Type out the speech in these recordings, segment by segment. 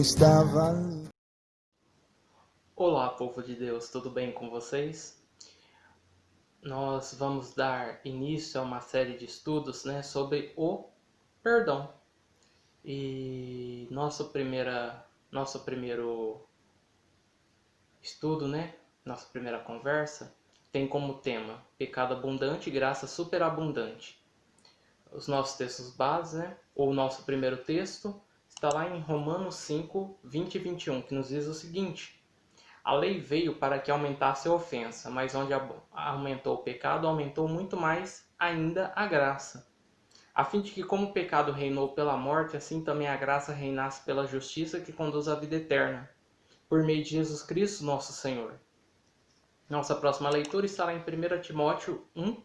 estava ali. Olá, povo de Deus, tudo bem com vocês? Nós vamos dar início a uma série de estudos, sobre o perdão. E nosso primeiro estudo, nossa primeira conversa, tem como tema pecado abundante e graça superabundante. Os nossos textos base, ou o nosso primeiro texto, está lá em Romanos 5, 20 e 21, que nos diz o seguinte: a lei veio para que aumentasse a ofensa, mas onde aumentou o pecado, aumentou muito mais ainda a graça. A fim de que, como o pecado reinou pela morte, assim também a graça reinasse pela justiça que conduz à vida eterna, por meio de Jesus Cristo, nosso Senhor. Nossa próxima leitura estará em 1 Timóteo 1,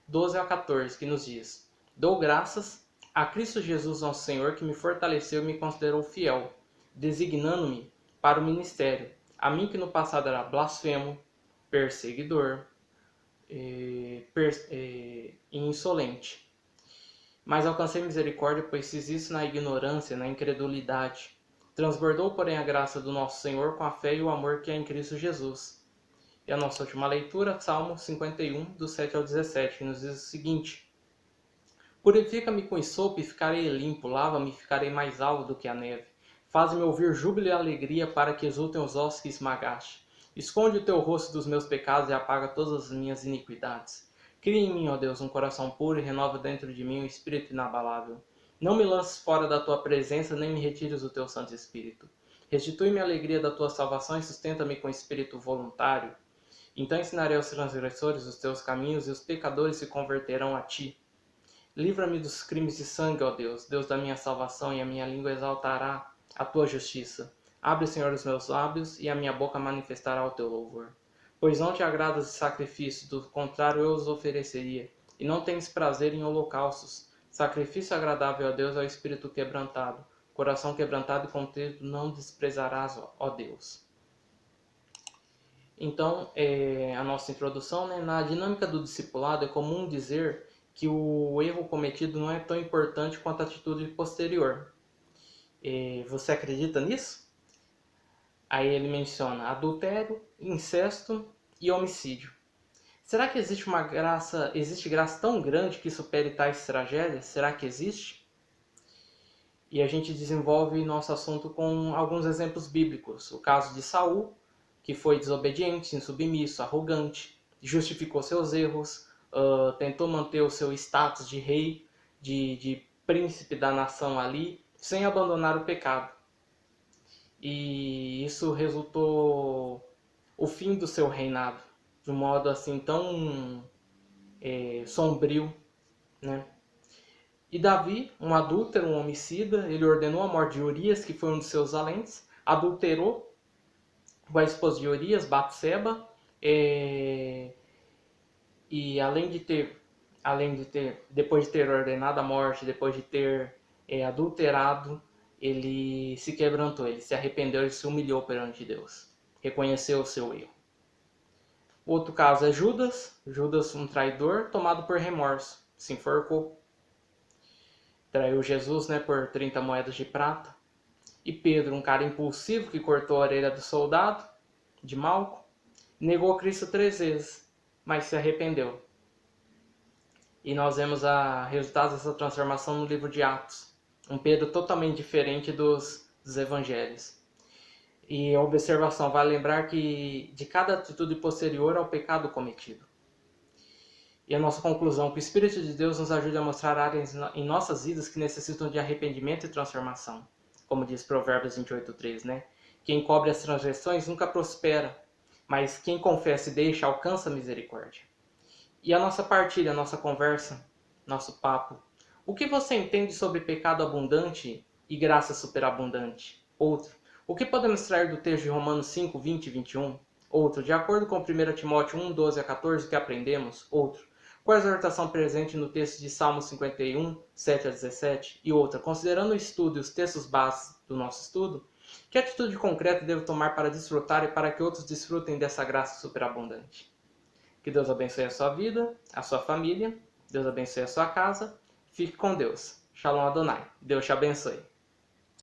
12 a 14, que nos diz: dou graças a Cristo Jesus, nosso Senhor, que me fortaleceu e me considerou fiel, designando-me para o ministério. A mim que no passado era blasfemo, perseguidor e insolente. Mas alcancei misericórdia, pois fiz isso na ignorância, na incredulidade. Transbordou, porém, a graça do nosso Senhor com a fé e o amor que há em Cristo Jesus. E a nossa última leitura, Salmo 51, do 7 ao 17, que nos diz o seguinte: purifica-me com esopo e ficarei limpo, lava-me e ficarei mais alvo do que a neve. Faz-me ouvir júbilo e alegria, para que exultem os ossos que esmagaste. Esconde o teu rosto dos meus pecados e apaga todas as minhas iniquidades. Cria em mim, ó Deus, um coração puro e renova dentro de mim um espírito inabalável. Não me lances fora da tua presença, nem me retires o teu Santo Espírito. Restitui-me a alegria da tua salvação e sustenta-me com espírito voluntário. Então ensinarei aos transgressores os teus caminhos e os pecadores se converterão a ti. Livra-me dos crimes de sangue, ó Deus, Deus da minha salvação, e a minha língua exaltará a tua justiça. Abre, Senhor, os meus lábios, e a minha boca manifestará o teu louvor. Pois não te agradas de sacrifício, do contrário eu os ofereceria, e não tens prazer em holocaustos. Sacrifício agradável a Deus é o espírito quebrantado. Coração quebrantado e contrito não desprezarás, ó Deus. Então, a nossa introdução, na dinâmica do discipulado é comum dizer que o erro cometido não é tão importante quanto a atitude posterior. Você acredita nisso? Aí ele menciona adultério, incesto e homicídio. Será que existe graça tão grande que supere tais tragédias? Será que existe? E a gente desenvolve nosso assunto com alguns exemplos bíblicos. O caso de Saul, que foi desobediente, insubmisso, arrogante, justificou seus erros, tentou manter o seu status de rei, de príncipe da nação ali, sem abandonar o pecado. E isso resultou o fim do seu reinado, de um modo assim tão sombrio, né? E Davi, um adúltero, um homicida, ele ordenou a morte de Urias, que foi um de seus valentes, adulterou com a esposa de Urias, Batseba, e depois de ter ordenado a morte, depois de ter adulterado, ele se quebrantou, ele se arrependeu, ele se humilhou perante Deus, reconheceu o seu erro. Outro caso é Judas, um traidor, tomado por remorso, se enforcou. Traiu Jesus, por 30 moedas de prata. E Pedro, um cara impulsivo que cortou a orelha do soldado, de Malco, negou Cristo 3 vezes, mas se arrependeu. E nós vemos resultados dessa transformação no livro de Atos. Um Pedro totalmente diferente dos evangelhos. E a observação vai lembrar que de cada atitude posterior ao pecado cometido. E a nossa conclusão, que o Espírito de Deus nos ajude a mostrar áreas em nossas vidas que necessitam de arrependimento e transformação. Como diz Provérbios 28:3, Quem cobre as transgressões nunca prospera, mas quem confessa e deixa alcança misericórdia. E a nossa partilha, a nossa conversa, nosso papo. O que você entende sobre pecado abundante e graça superabundante? Outro. O que podemos extrair do texto de Romanos 5, 20 e 21? Outro. De acordo com 1 Timóteo 1, 12 a 14, o que aprendemos? Outro. Qual a exortação presente no texto de Salmo 51, 7 a 17? E outra. Considerando o estudo e os textos básicos do nosso estudo, que atitude concreta devo tomar para desfrutar e para que outros desfrutem dessa graça superabundante? Que Deus abençoe a sua vida, a sua família. Deus abençoe a sua casa. Fique com Deus. Shalom Adonai. Deus te abençoe.